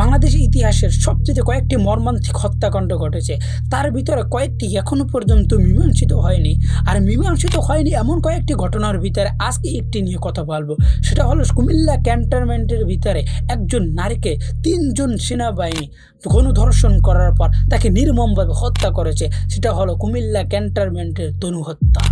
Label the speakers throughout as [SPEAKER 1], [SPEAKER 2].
[SPEAKER 1] বাংলাদেশ ইতিহাসের সবচেয়ে কয়েকটি মর্মান্তিক হত্যাকাণ্ড ঘটেছে, তার ভিতরে কয়েকটি এখনো পর্যন্ত মীমাংসিত হয়নি। আর মীমাংসিত হয়নি এমন কয়েকটি ঘটনার ভিতরে আজকে একটি নিয়ে কথা বলবো। সেটা হলো কুমিল্লা ক্যান্টনমেন্টের ভিতরে একজন নারীকে 3 জন সেনাবাহিনী গণধর্ষণ করার পর তাকে নির্মমভাবে হত্যা করেছে। সেটা হলো কুমিল্লা ক্যান্টনমেন্টের তনু হত্যা।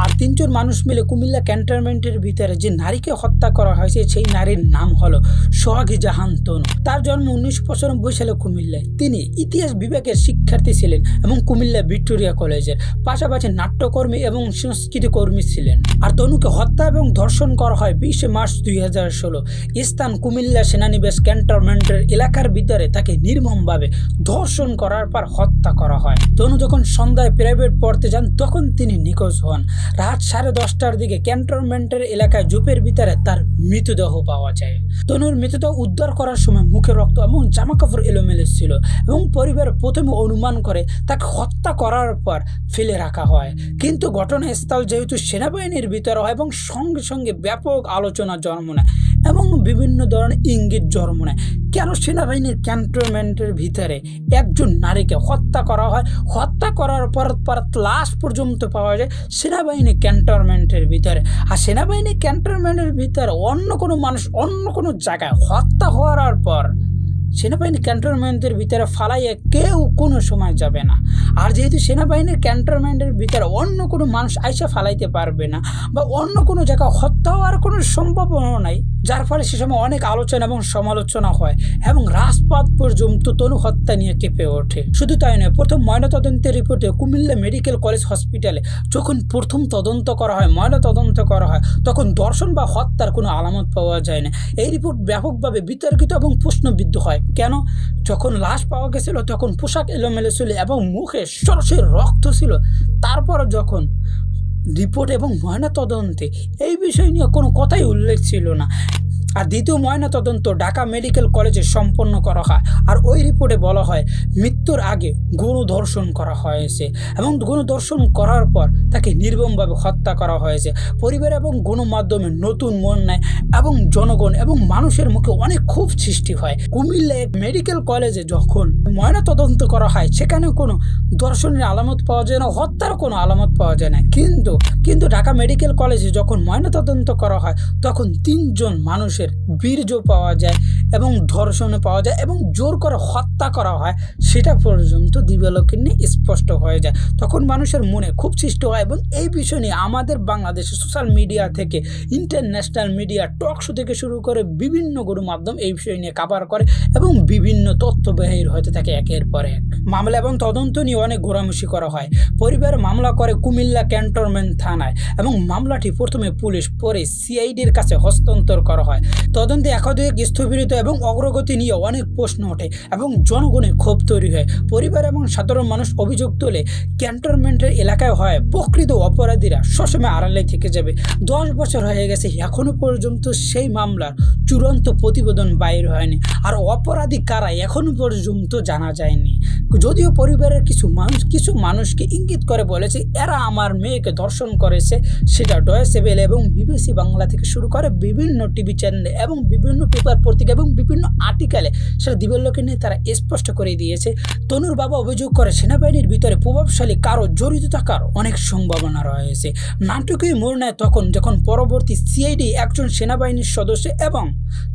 [SPEAKER 1] আর 3 জন মানুষ মিলে কুমিল্লা ক্যান্টনমেন্টের ভিতরে যে নারীকে হত্যা করা হয়েছে সেই নারীর নাম হলো সোহাগী জাহান তনু। তার জন্ম 1995 সালে কুমিল্লায়। তিনি ইতিহাস বিভাগের শিক্ষার্থী ছিলেন এবং কুমিল্লা ভিক্টোরিয়া কলেজের পাশাপাশি নাট্যকর্মী এবং সংস্কৃতি কর্মী ছিলেন। আর তনুকে হত্যা এবং ধর্ষণ করা হয় 20 মার্চ 2016। স্থান কুমিল্লা সেনানিবাস ক্যান্টনমেন্টের এলাকার ভিতরে তাকে নির্মমভাবে ধর্ষণ করার পর হত্যা করা হয়। তনু যখন সন্ধ্যায় প্রাইভেট পড়তে যান তখন তিনি নিখোঁজ হন। রাত 10:30টার দিকে ক্যান্টনমেন্টের এলাকায় ঝোপের ভিতরে তার মৃতদেহ পাওয়া যায়। তনুর মৃতদেহ উদ্ধার করার সময় মুখে রক্ত এবং জামাকাপড় এলোমেলো ছিল এবং পরিবার প্রথমে অনুমান করে তাকে হত্যা করার পর ফেলে রাখা হয়। কিন্তু ঘটনাস্থল যেহেতু সেনাবাহিনীর ভিতরে হয় এবং সঙ্গে সঙ্গে ব্যাপক আলোচনা জন্ম নেয় এবং বিভিন্ন ধরনের ইঙ্গিত জন্ম নেয় কেন সেনাবাহিনীর ক্যান্টনমেন্টের ভিতরে একজন নারীকে হত্যা করা হয়। হত্যা করার পর লাশ পর্যন্ত পাওয়া যায় সেনাবাহিনী ক্যান্টনমেন্টের ভিতরে। আর সেনাবাহিনী ক্যান্টনমেন্টের ভিতরে অন্য কোনো মানুষ অন্য কোনো জায়গায় হত্যা হওয়ার পর সেনাবাহিনী ক্যান্টনমেন্টের ভিতরে ফালাইয়ে কেউ কোনো সময় যাবে না। আর যেহেতু সেনাবাহিনীর ক্যান্টনমেন্টের ভিতরে অন্য কোনো মানুষ আইসা ফালাইতে পারবে না বা অন্য কোনো জায়গায় হত্যা হওয়ার কোনো সম্ভাবনা নাই, যার ফলে সে সময় অনেক আলোচনা এবং সমালোচনা হয় এবং রাজপথ পর্যন্ত তনু হত্যা নিয়ে কেঁপে ওঠে। শুধু তাই নয়, প্রথম ময়নাতদন্তের রিপোর্টে কুমিল্লা মেডিকেল কলেজ হসপিটালে যখন প্রথম তদন্ত করা হয়, ময়নাতদন্ত করা হয়, তখন ধর্ষণ বা হত্যার কোনো আলামত পাওয়া যায় না। এই রিপোর্ট ব্যাপকভাবে বিতর্কিত এবং প্রশ্নবিদ্ধ হয়। কেন? যখন লাশ পাওয়া গেছিল তখন পোশাক এলোমেলো ছিল এবং মুখে সরাসরি রক্ত ছিল। তারপর যখন রিপোর্ট এবং ময়নাতদন্তে এই বিষয় নিয়ে কোনো কথাই উল্লেখ ছিল না। আর দ্বিতীয় ময়নাতদন্ত ঢাকা মেডিকেল কলেজে সম্পন্ন করা হয়। আর ওই রিপোর্টে বলা হয় মৃত্যুর আগে গণধর্ষণ করা হয়েছে এবং গণধর্ষণ করার পর তাকে নির্মমভাবে হত্যা করা হয়েছে। পরিবার এবং গণমাধ্যমে নতুন মন নেয় এবং জনগণ এবং মানুষের মুখে অনেক ক্ষোভ সৃষ্টি হয়। কুমিল্লা মেডিকেল কলেজে যখন ময়নাতদন্ত করা হয় সেখানে কোনো ধর্ষণের আলামত পাওয়া যায় না, হত্যার কোনো আলামত পাওয়া যায় না। কিন্তু ঢাকা মেডিকেল কলেজে যখন ময়নাতদন্ত করা হয় তখন 3 জন মানুষ বীর্য পাওয়া যায় এবং ধর্ষণে পাওয়া যায় এবং জোর করে হত্যা করা হয়, সেটা পর্যন্ত দিবালোকে নিয়ে স্পষ্ট হয়ে যায়। তখন মানুষের মনে খুব সৃষ্টি হয় এবং এই বিষয় নিয়ে আমাদের বাংলাদেশের সোশ্যাল মিডিয়া থেকে ইন্টারন্যাশনাল মিডিয়া টক শো থেকে শুরু করে বিভিন্ন গণমাধ্যম এই বিষয় নিয়ে কভার করে এবং বিভিন্ন তথ্য বাহির হতে থাকে একের পর এক। মামলা এবং তদন্ত নিয়ে অনেক ঘোরামুষি করা হয়। পরিবার মামলা করে কুমিল্লা ক্যান্টনমেন্ট থানায় এবং মামলাটি প্রথমে পুলিশ পরে সিআইডির কাছে হস্তান্তর করা হয়। তদন্তে একাধিক স্থবিরতা এবং অগ্রগতি নিয়ে অনেক প্রশ্ন ওঠে এবং জনগণের ক্ষোভ তৈরি হয়। পরিবার এবং সাধারণ মানুষ অভিযোগ তোলে ক্যান্টনমেন্টের এলাকায় হয় প্রকৃত অপরাধীরা সবসময় আড়ালে থেকে যাবে। 10 বছর হয়ে গেছে এখনো পর্যন্ত সেই মামলার চূড়ান্ত প্রতিবেদন বাইর হয়নি আর অপরাধী কারা এখনো পর্যন্ত জানা যায়নি। যদিও পরিবারের কিছু মানুষকে ইঙ্গিত করে বলেছে এরা আমার মেয়েকে ধর্ষণ করেছে, সেটা ডয়েচে ভেলে এবং বিবিসি বাংলা থেকে শুরু করে বিভিন্ন টিভি চ্যানেলে এবং বিভিন্ন পেপার পত্রিকা এবং বিভিন্ন আর্টিকেলে সেটা দিবালোকে নিয়ে তারা স্পষ্ট করে দিয়েছে। তনুর বাবা অভিযোগ করে সেনাবাহিনীর ভিতরে প্রভাবশালী কারো জড়িত থাকার অনেক সম্ভাবনা রয়েছে। নাটকীয় মোড় নেয় তখন যখন পরবর্তী সিআইডি একজন সেনাবাহিনীর সদস্য এবং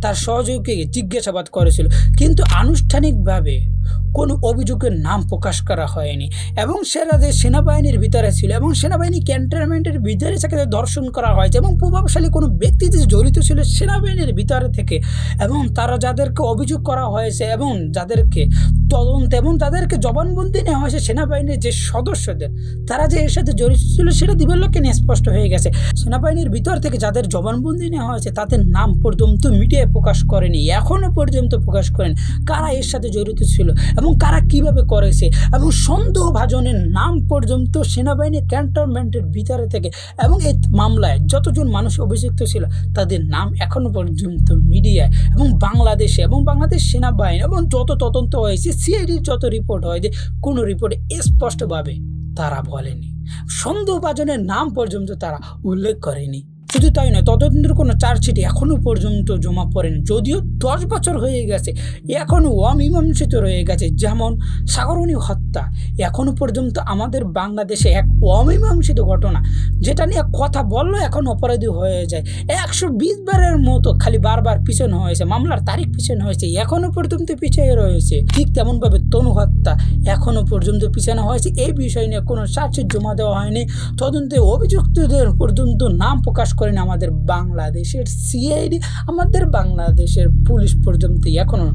[SPEAKER 1] তার সহযোগীকে জিজ্ঞাসাবাদ করেছিল, কিন্তু আনুষ্ঠানিকভাবে কোনো অভিযোগের নাম প্রকাশ করা হয়নি এবং সেটা যে সেনাবাহিনীর ভিতরে ছিল এবং সেনাবাহিনী ক্যান্টনমেন্টের ভিতরে সেখানে ধর্ষণ করা হয়েছে এবং প্রভাবশালী কোনো ব্যক্তি যে জড়িত ছিল সেনাবাহিনীর ভিতরে থেকে এবং তারা যাদেরকে অভিযোগ করা হয়েছে এবং যাদেরকে তদন্ত এবং তাদেরকে জবানবন্দি নেওয়া হয়েছে সেনাবাহিনীর যে সদস্যদের, তারা যে এর সাথে জড়িত ছিল সেটা দিবালোকে নিয়ে স্পষ্ট হয়ে গেছে। সেনাবাহিনীর ভিতর থেকে যাদের জবানবন্দি নেওয়া হয়েছে তাদের নাম পর্যন্ত মিডিয়ায় প্রকাশ করেনি, এখনও পর্যন্ত প্রকাশ করেনি কারা এর সাথে জড়িত ছিল এবং কারা কিভাবে করেছে এবং সন্দেহভাজনের নাম পর্যন্ত সেনাবাহিনীর ক্যান্টনমেন্টের ভিতরে থেকে এবং এই মামলায় যতজন মানুষ অভিযুক্ত ছিল তাদের নাম এখনো পর্যন্ত মিডিয়ায় এবং বাংলাদেশে এবং বাংলাদেশ সেনাবাহিনী এবং যত তদন্ত হয়েছে সিআইডির যত রিপোর্ট হয়েছে কোনো রিপোর্টে স্পষ্টভাবে তারা বলেনি, সন্দেহভাজনের নাম পর্যন্ত তারা উল্লেখ করেনি। শুধু তাই নয়, তদন্তের কোনো চার্জশিট এখনও পর্যন্ত জমা পড়েনি, যদিও 10 বছর হয়ে গেছে, এখনও অমীমাংসিত রয়ে গেছে। যেমন সাগরনী হত্যা, এখনও পর্যন্ত আমাদের বাংলাদেশে এক অমীমাংসিত ঘটনা, যেটা নিয়ে কথা বললেও এখন অপরাধী হয়ে যায়। 120 বারের মতো খালি বারবার পিছনে হয়েছে, মামলার তারিখ পিছনে হয়েছে, এখনও পর্যন্ত পিছিয়ে রয়েছে। ঠিক তেমনভাবে তনু হত্যা এখনও পর্যন্ত পিছনে হয়েছে, এই বিষয় নিয়ে কোনো চার্জশিট জমা দেওয়া হয়নি, তদন্তে অভিযুক্তদের পর্যন্ত নাম প্রকাশ করেন আমাদের বাংলাদেশের সিআইডি, আমাদের বাংলাদেশের পুলিশ পর্যন্ত এখনও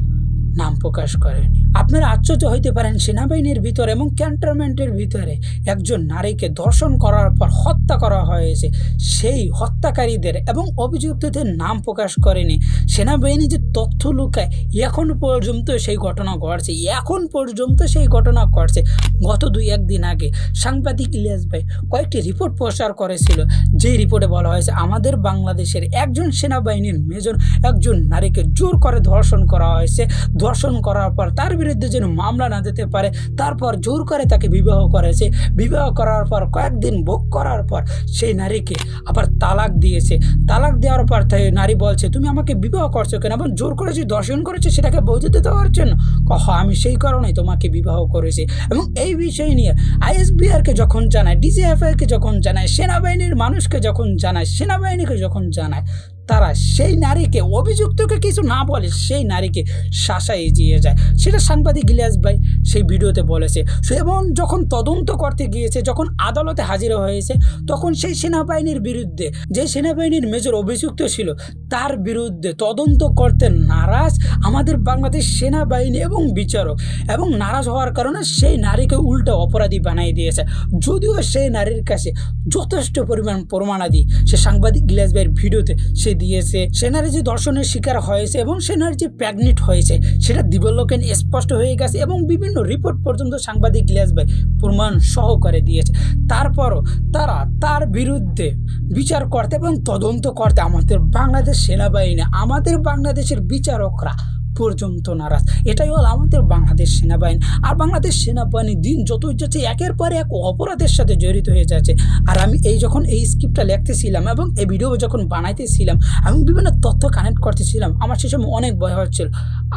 [SPEAKER 1] নাম প্রকাশ করেনি। আপনারা আশ্চর্য হইতে পারেন, সেনাবাহিনীর ভিতরে এবং ক্যান্টনমেন্টের ভিতরে একজন নারীকে ধর্ষণ করার পর হত্যা করা হয়েছে, সেই হত্যাকারীদের এবং অভিযুক্তদের নাম প্রকাশ করেনি। সেনাবাহিনী যে তথ্য লুকায়, এখন পর্যন্ত সেই ঘটনা ঘটছে, এখন পর্যন্ত সেই ঘটনা ঘটছে। গত 2-1 দিন আগে সাংবাদিক ইলিয়াস ভাই কয়েকটি রিপোর্ট প্রচার করেছিল, যেই রিপোর্টে বলা হয়েছে আমাদের বাংলাদেশের একজন সেনাবাহিনীর মেজর একজন নারীকে জোর করে ধর্ষণ করা হয়েছে, ধর্ষণ করার পর তার বিরুদ্ধে যেন মামলা না দিতে পারে, তারপর জোর করে তাকে বিবাহ করেছে, বিবাহ করার পর কয়েকদিন ভোগ করার পর সেই নারীকে আবার তালাক দিয়েছে। তালাক দেওয়ার পর তাই নারী বলছে, তুমি আমাকে বিবাহ করছো কেন, এবং জোর করে যে ধর্ষণ করেছে সেটাকে বৈধতা দেওয়ার জন্য, আমি সেই কারণে তোমাকে বিবাহ করেছি। এবং এই বিষয় নিয়ে আইএসবিআরকে যখন জানায়, ডিজিএফআইকে যখন জানায়, সেনাবাহিনীর মানুষকে যখন জানায়, সেনাবাহিনীকে যখন জানায়, তারা সেই নারীকে, অভিযুক্তকে কিছু না বলে সেই নারীকে শাসায় এগিয়ে যায়। সেটা সাংবাদিক ইলিয়াস ভাই সেই ভিডিওতে বলেছে। এবং যখন তদন্ত করতে গিয়েছে, যখন আদালতে হাজির হয়েছে, তখন সেই সেনাবাহিনীর বিরুদ্ধে, যে সেনাবাহিনীর মেজর অভিযুক্ত ছিল, তার বিরুদ্ধে তদন্ত করতে নারাজ আমাদের বাংলাদেশ সেনাবাহিনী এবং বিচারক, এবং নারাজ হওয়ার কারণে সেই নারীকে উল্টো অপরাধী বানিয়ে দিয়েছে। যদিও সেই নারীর কাছে যথেষ্ট পরিমাণ প্রমাণাদি সে সাংবাদিক ইলিয়াস ভাইয়ের ভিডিওতে সে দিয়েছে, সে নারী যে ধর্ষণের শিকার হয়েছে এবং সে নারী যে প্রেগনেন্ট হয়েছে সেটা দিবালোকেন স্পষ্ট হয়ে গেছে, এবং বিভিন্ন রিপোর্ট পর্যন্ত সাংবাদিক ইলিয়াস ভাই প্রমাণ সহকারে দিয়েছে। তারপরও তারা তার বিরুদ্ধে বিচার করতে এবং তদন্ত করতে আমাদের বাংলাদেশ সেনাবাহিনী, আমাদের বাংলাদেশের বিচারকরা পর্যন্ত নারাজ। এটাই হল আমাদের বাংলাদেশ সেনাবাহিনী। আর বাংলাদেশ সেনাবাহিনী দিন যতই যাচ্ছে একের পর এক অপরাধের সাথে জড়িত হয়ে যাচ্ছে। আর আমি যখন এই স্ক্রিপ্টটা লিখতেছিলাম এবং এই ভিডিও যখন বানাইতেছিলাম, আমি বিভিন্ন তথ্য কানেক্ট করতেছিলাম, আমার সে সময় অনেক ভয় হচ্ছিল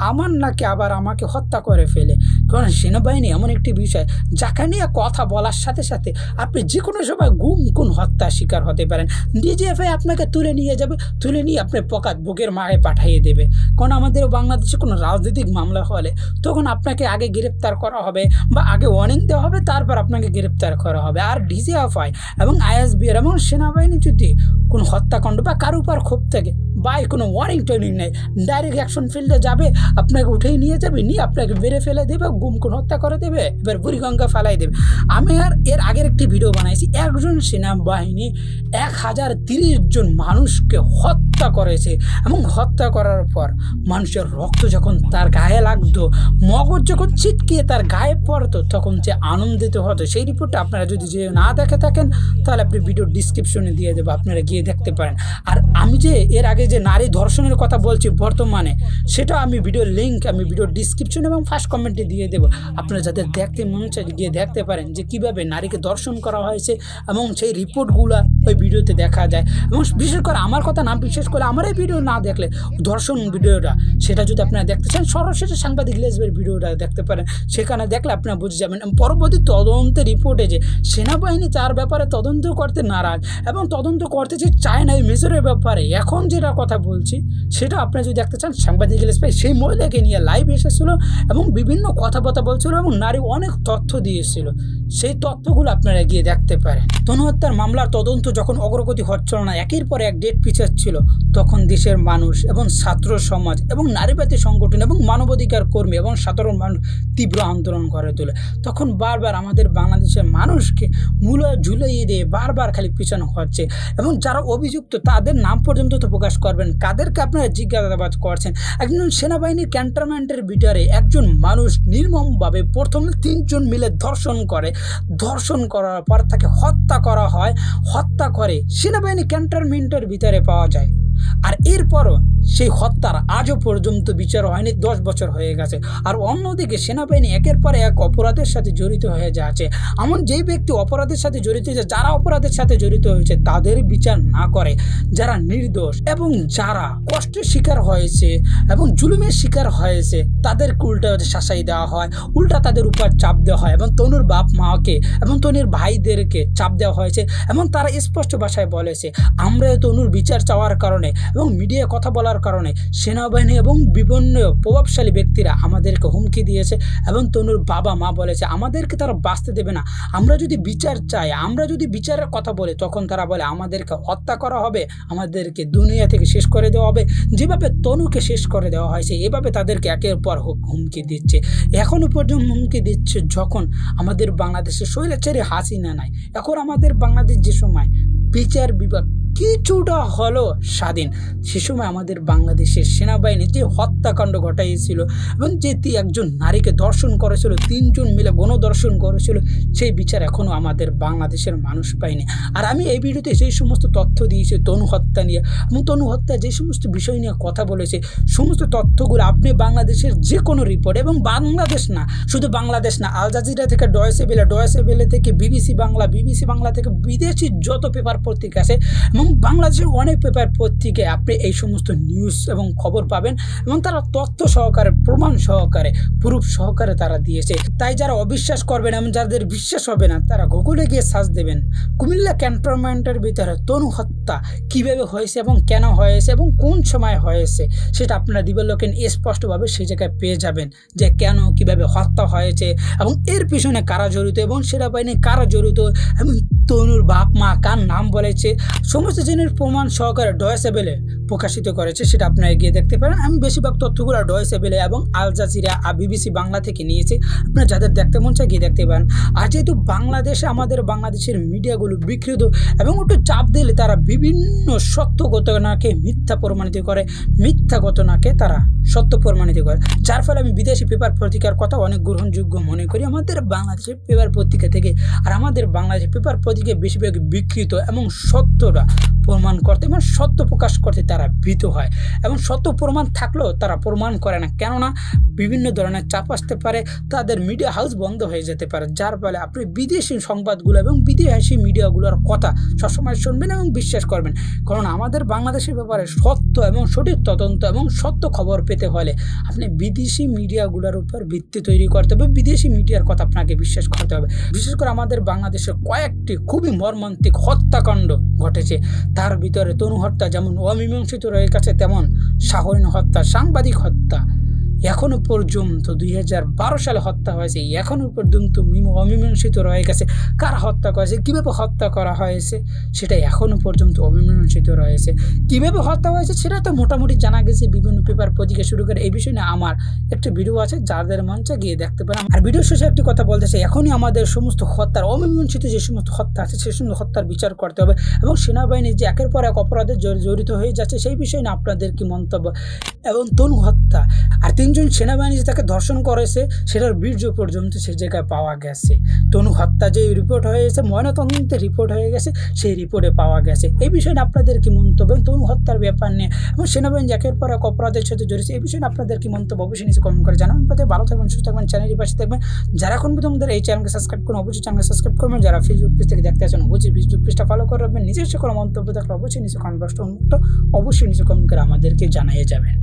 [SPEAKER 1] আমার নাকি আবার আমাকে হত্যা করে ফেলে। কারণ সেনাবাহিনী এমন একটি বিষয় যাকে নিয়ে কথা বলার সাথে সাথে আপনি যে কোনো সময় কোন হত্যার শিকার হতে পারেন। ডিজিএফআই আপনাকে তুলে নিয়ে যাবে, তুলে নিয়ে আপনি পকাত বুকের মায়ে পাঠিয়ে দেবে। কারণ আমাদের বাংলাদেশে কোনো রাজনৈতিক মামলা হলে তখন আপনাকে আগে গ্রেপ্তার করা হবে বা আগে ওয়ার্নিং দেওয়া হবে, তারপর আপনাকে গ্রেপ্তার করা হবে। আর ডিজিএফআই এবং আইএসবিআর এবং সেনাবাহিনী যদি কোনো হত্যাকাণ্ড বা কারো উপর ক্ষোভ থাকে, বা কোনো ওয়ার্নিং ট্রেনিং নেই, ডাইরেক্ট অ্যাকশন ফিল্ডে যাবে, আপনাকে উঠেই নিয়ে যাবে, নিয়ে আপনাকে বেড়ে ফেলে দেবে, কোন হত্যা করে দেবে, এবার বুড়িগঙ্গা ফেলাই দেবে। আমি আর এর আগের একটি ভিডিও বানাইছি, একজন সেনাবাহিনী 1030 জন মানুষকে হত্যা করেছে, এবং হত্যা করার পর মানুষের রক্ত যখন তার গায়ে লাগতো, মগজ যখন ছিটকিয়ে তার গায়ে পড়তো, তখন যে আনন্দিত হতো, সেই রিপোর্টটা আপনারা যদি যে না দেখে থাকেন তাহলে আপনি ভিডিও ডিসক্রিপশনে দিয়ে দেবো, আপনারা গিয়ে দেখতে পারেন। আর আমি যে এর আগে যে নারী ধর্ষণের কথা বলছি বর্তমানে, সেটা আমি ভিডিওর লিঙ্ক আমি ভিডিও ডিসক্রিপশন এবং ফার্স্ট কমেন্টে দিয়ে দেবো, আপনারা যাদের দেখতে মন চায় গিয়ে দেখতে পারেন যে কীভাবে নারীকে ধর্ষণ করা হয়েছে, এবং সেই রিপোর্টগুলো ওই ভিডিওতে দেখা যায়। এবং বিশেষ করে আমার কথা না বিশেষ করে আমার এই ভিডিও না দেখলে ধর্ষণ ভিডিওটা, সেটা যদি আপনারা দেখতে চান সরাসরি সাংবাদিক ইলিয়াস ভাইয়ের ভিডিওটা দেখতে পারেন, সেখানে দেখলে আপনারা বুঝে যাবেন। পরবর্তী তদন্তের রিপোর্টে যে সেনাবাহিনী তার ব্যাপারে তদন্ত করতে নারাজ এবং তদন্ত করতে যে চায় না এই মেজরের ব্যাপারে, এখন যেটা কথা বলছি সেটা আপনারা যদি দেখতে চান, সাংবাদিক ইলিয়াস ভাই সেই মহিলাকে নিয়ে লাইভ এসেছিল এবং বিভিন্ন কথাবার্তা বলছিল এবং নারী অনেক তথ্য দিয়েছিল, সেই তথ্যগুলো আপনারা গিয়ে দেখতে পারেন। তনু হত্যার মামলার তদন্ত যখন অগ্রগতি হচ্ছিল না, একের পর এক ডেট পিছাচ্ছিল, তখন দেশের মানুষ এবং ছাত্র সমাজ এবং নারীবাদী সংগঠন এবং মানবাধিকার কর্মী এবং সাধারণ মানুষ তীব্র আন্দোলন করে তোলে। তখন বারবার আমাদের বাংলাদেশের মানুষকে ঝুলিয়ে দিয়ে বারবার খালি পিছানো হচ্ছে, এবং যারা অভিযুক্ত তাদের নাম পর্যন্ত তো প্রকাশ করবেন, কাদেরকে আপনারা জিজ্ঞাসাবাদ করছেন। একজন সেনাবাহিনীর ক্যান্টনমেন্টের ভিতরে একজন মানুষ নির্মমভাবে প্রথমে 3 জন মিলে ধর্ষণ করে, ধর্ষণ করার পর তাকে হত্যা করা হয়, হত্যা করে সেনাবাহিনী ক্যান্টনমেন্টের ভিতরে পাওয়া যায়। আর এরপরও সেই হত্যার আজও পর্যন্ত বিচার হয়নি, 10 বছর হয়ে গেছে। আর অন্যদিকে সেনাবাহিনী একের পর এক অপরাধের সাথে জড়িত হয়ে যাচ্ছে। এমন যেই ব্যক্তি অপরাধের সাথে জড়িত হয়েছে, যারা অপরাধের সাথে জড়িত হয়েছে তাদের বিচার না করে যারা নির্দোষ এবং যারা কষ্টের শিকার হয়েছে এবং জুলুমের শিকার হয়েছে তাদেরকে উল্টা শাসাই দেওয়া হয়, উল্টা তাদের উপর চাপ দেওয়া হয় এবং তনুর বাপ মাকে এবং তনুর ভাইদেরকে চাপ দেওয়া হয়েছে। এবং তারা স্পষ্ট ভাষায় বলেছে, আমরা তনুর বিচার চাওয়ার কারণে এবং মিডিয়ায় কথা বলার কারণে সেনাবাহিনী এবং বিভিন্ন প্রভাবশালী ব্যক্তিরা আমাদেরকে হুমকি দিয়েছে এবং তনুর বাবা মা বলেছে আমাদেরকে তারা বাঁচতে দেবে না। আমরা যদি বিচার চাই, আমরা যদি বিচারের কথা বলি, তখন তারা বলে আমাদেরকে হত্যা করা হবে, আমাদেরকে দুনিয়া থেকে শেষ করে দেওয়া হবে। যেভাবে তনুকে শেষ করে দেওয়া হয়েছে এভাবে তাদেরকে একের পর হুমকি দিচ্ছে। এখনও পর্যন্ত হুমকি দিচ্ছে যখন আমাদের বাংলাদেশে স্বৈরাচারী হাসিনা নাই। এখন আমাদের বাংলাদেশ যে সময় বিচার বিভাগ কিছুটা হলো স্বাধীন, সে সময় আমাদের বাংলাদেশের সেনাবাহিনী যে হত্যাকাণ্ড ঘটাইছিল এবং যে একজন নারীকে ধর্ষণ করেছিল, 3 জন মিলে গণধর্ষণ করেছিল, সেই বিচার এখনও আমাদের বাংলাদেশের মানুষ পায়নি। আর আমি এই ভিডিওতে সেই সমস্ত তথ্য দিয়েছি তনু হত্যা নিয়ে এবং তনু হত্যা যে সমস্ত বিষয় নিয়ে কথা বলেছে, সমস্ত তথ্যগুলো আপনি বাংলাদেশের যে কোনো রিপোর্ট এবং বাংলাদেশ না, শুধু বাংলাদেশ না, আল জাজিরা থেকে ডয়েচে ভেলে থেকে বিবিসি বাংলা থেকে বিদেশি যত পেপার পত্রিকা আছে এবং বাংলাদেশের অনেক পেপার পত্রিকায় আপনি এই সমস্ত নিউজ এবং খবর পাবেন এবং তারা তথ্য সহকারে, প্রমাণ সহকারে, প্রুফ সহকারে তারা দিয়েছে। তাই যারা অবিশ্বাস করবেন এবং যাদের বিশ্বাস হবে না তারা গুগলে গিয়ে সার্চ দেবেন কুমিল্লা ক্যান্টনমেন্টের ভিতরে তনু হত্যা কীভাবে হয়েছে এবং কেন হয়েছে এবং কোন সময় হয়েছে, সেটা আপনারা দিবালোকেন স্পষ্টভাবে সেই জায়গায় পেয়ে যাবেন যে কেন কীভাবে হত্যা হয়েছে এবং এর পিছনে কারা জড়িত এবং সেনাবাহিনী কারা জড়িত এবং তনুর বাপ মা কার নাম বলেছে, সমস্ত জিনিস প্রমাণ সহকারে ডয়েচে ভেলে প্রকাশিত করেছে। সেটা আপনারা গিয়ে দেখতে পারেন। আমি বেশিরভাগ তথ্যগুলো ডয়েচে ভেলে এবং আল জাজিরা আর বিবিসি বাংলা থেকে নিয়েছি, আপনারা যাদের দেখতে মন চায় গিয়ে দেখতে পারেন। আর যেহেতু বাংলাদেশে আমাদের বাংলাদেশের মিডিয়াগুলো বিকৃত এবং একটু চাপ দিলে তারা বিভিন্ন সত্য ঘটনাকে মিথ্যা প্রমাণিত করে, মিথ্যা ঘটনাকে তারা সত্য প্রমাণিত করে, যার ফলে আমি বিদেশি পেপার পত্রিকার কথা অনেক গ্রহণযোগ্য মনে করি আমাদের বাংলাদেশের পেপার পত্রিকা থেকে। আর আমাদের বাংলাদেশের পেপার পত্রিকা বেশিরভাগ বিকৃত এবং সত্যটা প্রমাণ করতে এবং সত্য প্রকাশ করতে তারা ভীত হয় এবং সত্য প্রমাণ থাকলেও তারা প্রমাণ করে না, কেননা বিভিন্ন ধরনের চাপ আসতে পারে, তাদের মিডিয়া হাউস বন্ধ হয়ে যেতে পারে, যার ফলে আপনি বিদেশি সংবাদগুলো এবং বিদেশি মিডিয়াগুলোর কথা সবসময় শুনবেন এবং বিশ্বাস করবেন। কারণ আমাদের বাংলাদেশের ব্যাপারে সত্য এবং সঠিক তদন্ত এবং সত্য খবর পেতে হলে আপনি বিদেশি মিডিয়াগুলোর উপর ভিত্তি তৈরি করতে হবে, বিদেশি মিডিয়ার কথা আপনাকে বিশ্বাস করতে হবে। বিশেষ করে আমাদের বাংলাদেশে কয়েকটি খুবই মর্মান্তিক হত্যাকাণ্ড ঘটেছে, তার ভিতরে তনু হত্যা যেমন অমীমাংসিত রয়ে গেছে, তেমন শাহরিন হত্যা, সাংবাদিক হত্যা এখনও পর্যন্ত 2012 সালে হত্যা হয়েছে, এখনও পর্যন্ত অমীমাংসিত রয়ে গেছে। কারা হত্যা করেছে, কীভাবে হত্যা করা হয়েছে সেটা এখনও পর্যন্ত অমীমাংসিত রয়েছে। কীভাবে হত্যা হয়েছে সেটা তো মোটামুটি জানা গেছে বিভিন্ন পেপার পত্রিকা শুরু করে। এই বিষয়ে না আমার একটা ভিডিও আছে, যাদের মন চায় গিয়ে দেখতে পারেন। আর ভিডিও শেষে একটি কথা বলতে চাই, এখনই আমাদের সমস্ত হত্যার অমীমাংসিত যে সমস্ত হত্যা আছে সেই সমস্ত হত্যার বিচার করতে হবে এবং সেনাবাহিনী যে একের পর এক অপরাধে জড়িত হয়ে যাচ্ছে সেই বিষয়ে না আপনাদের কি মন্তব্য। এবং তনু হত্যা আর 3 জন সেনাবাহিনী যে তাকে ধর্ষণ করেছে সেটার বীর্য পর্যন্ত সেই জায়গায় পাওয়া গেছে। তনু হত্যা যে রিপোর্ট হয়েছে, ময়নাতদন্তের রিপোর্ট হয়ে গেছে, সেই রিপোর্টে পাওয়া গেছে। এই বিষয়ে আপনাদের কি মন্তব্য তনু হত্যার ব্যাপার নিয়ে এবং সেনাবাহিনী একের পর এক অপরাধের সাথে জড়িত, এই বিষয়ে আপনাদের কি মন্তব্য অবশ্যই নিচে কমেন্ট করে জানাবেন। ভালো থাকবেন, সুস্থ থাকবেন, চ্যানেলের পাশে থাকবেন। যারা এখন তোমাদের এই চ্যানেলকে সাবস্ক্রাইব করুন, অবশ্যই চ্যানেলকে সাবস্ক্রাইব করবেন। যারা ফেসবুক পেজ থেকে দেখতে আছেন অবশ্যই ফেসবুক পেজটা ফলো করে রাখবেন। নিজস্ব কোনো মন্তব্য থাকলে অবশ্যই নিচে কমেন্ট বক্সটা উন্মুক্ত, অবশ্যই নিচে কমেন্ট করে আমাদেরকে জানিয়ে যাবেন।